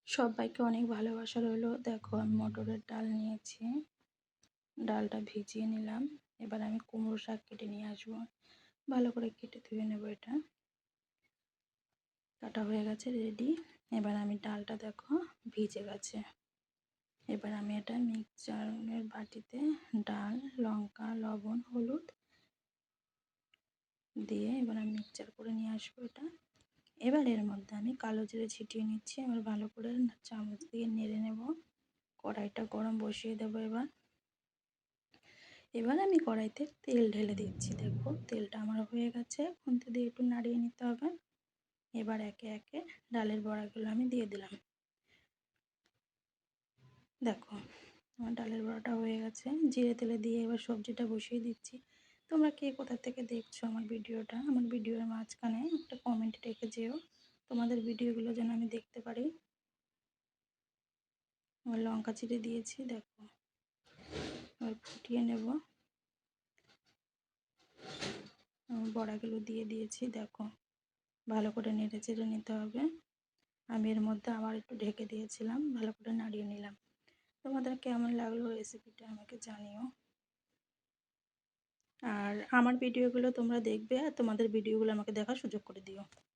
সবাইকে অনেক ভালোবাসা রইলো। দেখো আমি মটরের ডাল নিয়েছি। ডালটা ভিজিয়ে নিলাম। এবার আমি কুমড়ো শাক কেটে নিয়ে আসবো। ভালো করে কেটে ধুয়ে নেবো এটা। কাটা হয়ে গেছে রেডি। এবার আমি ডালটা দেখো ভিজে গেছে। এবার আমি এটা মিক্সচারের বাটিতে ডাল, লঙ্কা, লবণ, হলুদ দিয়ে এবার আমি মিক্সচার করে নিয়ে আসবো এটা। এবার এর মধ্যে আমি কালো জিরে ছিটিয়ে নিচ্ছি। এবার ভালো করে চামচ দিয়ে নেড়ে নেব। কড়াইটা গরম বসিয়ে দেবো এবার। এবার আমি কড়াইতে তেল ঢেলে দিচ্ছি। দেখো তেলটা আমার হয়ে গেছে। খুন্তি দিয়ে একটু নাড়িয়ে নিতে হবে। এবার একে একে ডালের বড়াগুলো আমি দিয়ে দিলাম। দেখো আমার ডালের বড়াটা হয়ে গেছে। জিরে তেলে দিয়ে এবার সবজিটা বসিয়ে দিচ্ছি। তোমরা কে কোথা থেকে দেখছো আমার ভিডিওটা? আমার ভিডিওর মাঝখানে একটা কমেন্ট রেখে যেও, তোমাদের ভিডিওগুলো যেন আমি দেখতে পারি। আমার লঙ্কা চিড়ে দিয়েছি। দেখো এবার ফুটিয়ে নেব। বড়াগুলো দিয়ে দিয়েছি। দেখো ভালো করে নেড়ে চেড়ে নিতে হবে। আমি এর মধ্যে আবার একটু ঢেকে দিয়েছিলাম। ভালো করে নাড়িয়ে নিলাম। তোমাদের কেমন লাগলো রেসিপিটা আমাকে জানিও। আর আমার ভিডিওগুলো তোমরা দেখবে আর তোমাদের ভিডিওগুলো আমাকে দেখার সুযোগ করে দিও।